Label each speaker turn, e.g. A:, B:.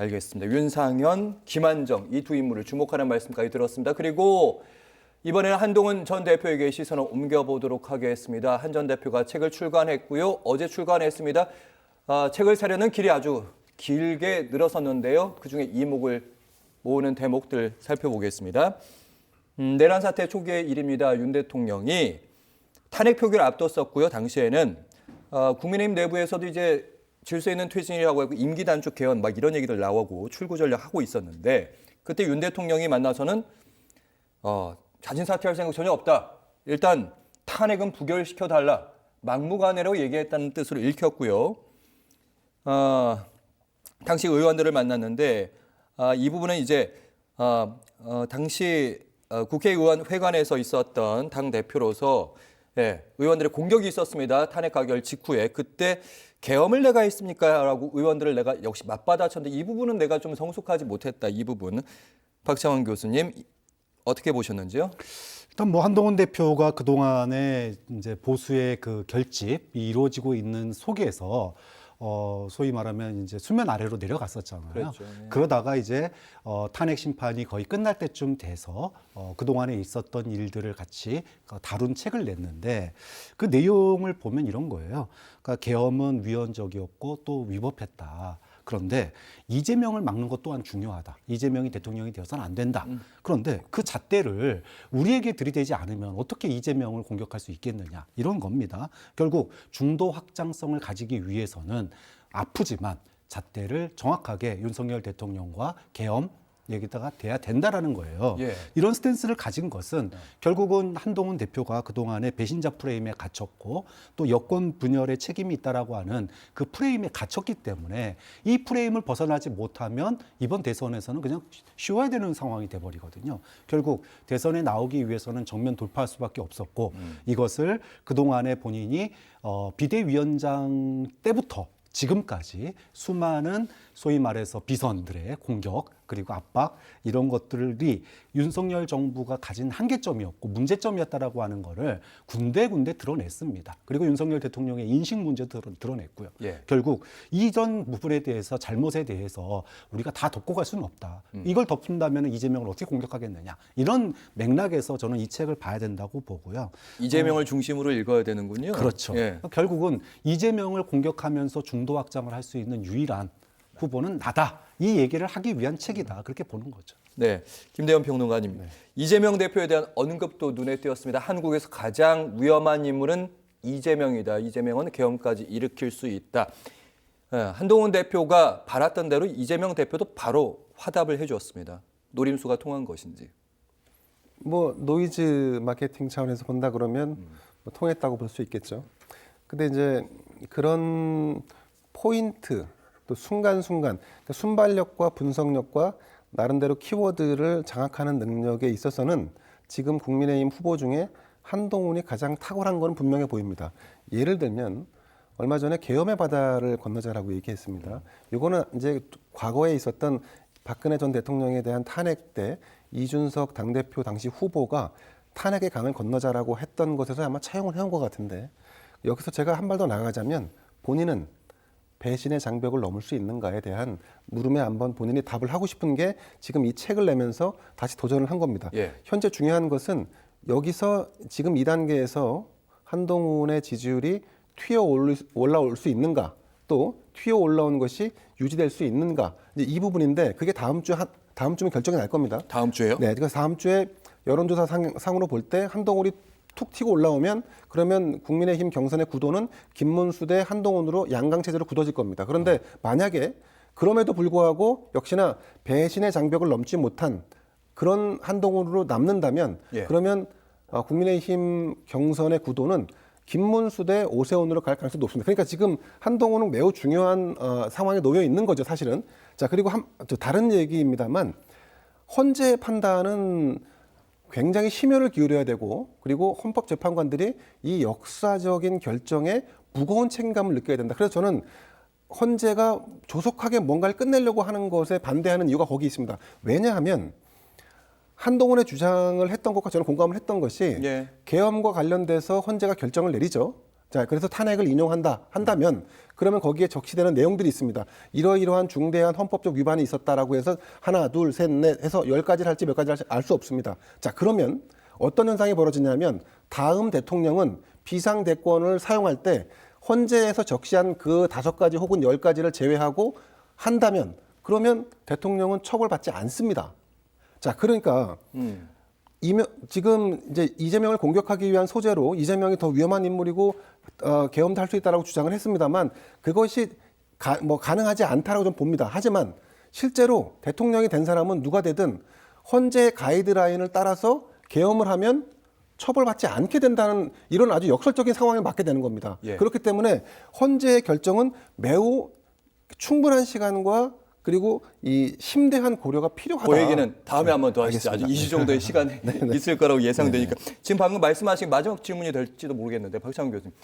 A: 알겠습니다. 윤상현, 김한정 이 두 인물을 주목하는 말씀까지 들었습니다. 그리고 이번에는 한동훈 전 대표에게 시선을 옮겨보도록 하겠습니다. 한 전 대표가 책을 출간했고요. 어제 출간했습니다. 책을 사려는 길이 아주 길게 늘어섰는데요. 그중에 이목을 모으는 대목들 살펴보겠습니다. 내란 사태 초기의 일입니다. 윤 대통령이 탄핵 표결을 앞뒀었고요. 당시에는 국민의힘 내부에서도 이제 질서 있는 퇴진이라고 하고 임기 단축 개헌 막 이런 얘기들 나오고 출구 전략 하고 있었는데 그때 윤 대통령이 만나서는 자진 사퇴할 생각 전혀 없다. 일단 탄핵은 부결시켜 달라. 막무가내로 얘기했다는 뜻으로 읽혔고요. 당시 의원들을 만났는데 이 부분은 이제 당시 국회의원 회관에서 있었던 당 대표로서 의원들의 공격이 있었습니다. 탄핵 가결 직후에 그때 계엄을 내가 했습니까? 라고 의원들을 내가 역시 맞받아쳤는데 이 부분은 내가 좀 성숙하지 못했다. 이 부분은 박창원 교수님 어떻게 보셨는지요?
B: 일단 뭐 한동훈 대표가 그동안에 이제 보수의 그 결집이 이루어지고 있는 속에서 소위 말하면 이제 수면 아래로 내려갔었잖아요.
A: 그렇죠. 네.
B: 그러다가 이제 탄핵 심판이 거의 끝날 때쯤 돼서 그동안에 있었던 일들을 같이 다룬 책을 냈는데 그 내용을 보면 이런 거예요. 그러니까 계엄은 위헌적이었고 또 위법했다. 그런데 이재명을 막는 것 또한 중요하다. 이재명이 대통령이 되어서는 안 된다. 그런데 그 잣대를 우리에게 들이대지 않으면 어떻게 이재명을 공격할 수 있겠느냐. 이런 겁니다. 결국 중도 확장성을 가지기 위해서는 아프지만 잣대를 정확하게 윤석열 대통령과 계엄 얘기다가 돼야 된다라는 거예요.
A: 예.
B: 이런 스탠스를 가진 것은 결국은 한동훈 대표가 그동안에 배신자 프레임에 갇혔고 또 여권 분열의 책임이 있다라고 하는 그 프레임에 갇혔기 때문에 이 프레임을 벗어나지 못하면 이번 대선에서는 그냥 쉬워야 되는 상황이 돼버리거든요. 결국 대선에 나오기 위해서는 정면 돌파할 수밖에 없었고 이것을 그동안에 본인이 비대위원장 때부터 지금까지 수많은 소위 말해서 비선들의 공격 그리고 압박 이런 것들이 윤석열 정부가 가진 한계점이었고 문제점이었다라고 하는 거를 군데군데 드러냈습니다. 그리고 윤석열 대통령의 인식 문제도 드러냈고요.
A: 예.
B: 결국 이전 부분에 대해서 잘못에 대해서 우리가 다 덮고 갈 수는 없다. 이걸 덮는다면 이재명을 어떻게 공격하겠느냐. 이런 맥락에서 저는 이 책을 봐야 된다고 보고요.
A: 이재명을 중심으로 읽어야 되는군요.
B: 그렇죠.
A: 예.
B: 결국은 이재명을 공격하면서 중도 확장을 할 수 있는 유일한 후보는 나다. 이 얘기를 하기 위한 책이다. 그렇게 보는 거죠.
A: 네, 김대현 평론가님. 이재명 대표에 대한 언급도 눈에 띄었습니다. 한국에서 가장 위험한 인물은 이재명이다. 이재명은 계엄까지 일으킬 수 있다. 한동훈 대표가 바랐던 대로 이재명 대표도 바로 화답을 해주었습니다. 노림수가 통한 것인지.
C: 뭐 노이즈 마케팅 차원에서 본다 그러면 뭐 통했다고 볼 수 있겠죠. 근데 이제 그런 포인트 또 순간순간 그러니까 순발력과 분석력과 나름대로 키워드를 장악하는 능력에 있어서는 지금 국민의힘 후보 중에 한동훈이 가장 탁월한 건 분명해 보입니다. 예를 들면 얼마 전에 계엄의 바다를 건너자라고 얘기했습니다. 이거는 이제 과거에 있었던 박근혜 전 대통령에 대한 탄핵 때 이준석 당대표 당시 후보가 탄핵의 강을 건너자라고 했던 것에서 아마 차용을 해온 것 같은데 여기서 제가 한 발 더 나아가자면 본인은 배신의 장벽을 넘을 수 있는가에 대한 물음에 한번 본인이 답을 하고 싶은 게 지금 이 책을 내면서 다시 도전을 한 겁니다.
A: 예.
C: 현재 중요한 것은 여기서 지금 이 단계에서 한동훈의 지지율이 튀어 올라올 수 있는가 또 튀어 올라온 것이 유지될 수 있는가 이제 이 부분인데 그게 다음 주면 결정이 날 겁니다.
A: 다음 주에요?
C: 네, 그래서 다음 주에 여론조사 상으로 볼 때 한동훈이 툭 튀고 올라오면 그러면 국민의힘 경선의 구도는 김문수 대 한동훈으로 양강 체제로 굳어질 겁니다. 그런데 만약에 그럼에도 불구하고 역시나 배신의 장벽을 넘지 못한 그런 한동훈으로 남는다면
A: 예.
C: 그러면 국민의힘 경선의 구도는 김문수 대 오세훈으로 갈 가능성이 높습니다. 그러니까 지금 한동훈은 매우 중요한 상황에 놓여 있는 거죠, 사실은. 자, 그리고 다른 얘기입니다만 헌재 판단은 굉장히 심혈을 기울여야 되고 그리고 헌법재판관들이 이 역사적인 결정에 무거운 책임감을 느껴야 된다. 그래서 저는 헌재가 조속하게 뭔가를 끝내려고 하는 것에 반대하는 이유가 거기 있습니다. 왜냐하면 한동훈의 주장을 했던 것과 저는 공감을 했던 것이
A: 예.
C: 계엄과 관련돼서 헌재가 결정을 내리죠. 자, 그래서 탄핵을 한다면 그러면 거기에 적시되는 내용들이 있습니다. 이러이러한 중대한 헌법적 위반이 있었다라고 해서 하나, 둘, 셋, 넷 해서 10가지를 할지 몇 가지를 할지 알 수 없습니다. 자, 그러면 어떤 현상이 벌어지냐면 다음 대통령은 비상대권을 사용할 때 헌재에서 적시한 그 5가지 혹은 10가지를 제외하고 한다면 그러면 대통령은 처벌받지 않습니다. 자, 그러니까 지금 이제 이재명을 공격하기 위한 소재로 이재명이 더 위험한 인물이고 계엄도 할 수 있다라고 주장을 했습니다만 그것이 가능하지 않다라고 좀 봅니다. 하지만 실제로 대통령이 된 사람은 누가 되든 헌재 가이드라인을 따라서 계엄을 하면 처벌받지 않게 된다는 이런 아주 역설적인 상황에 맞게 되는 겁니다.
A: 예.
C: 그렇기 때문에 헌재의 결정은 매우 충분한 시간과 그리고 이 심대한 고려가 필요하다.
A: 그 얘기는 다음에 한번 더 하시죠. 아주 2주 정도의 시간이 있을 거라고 예상되니까. 지금 방금 말씀하신 마지막 질문이 될지도 모르겠는데 박창훈 교수님.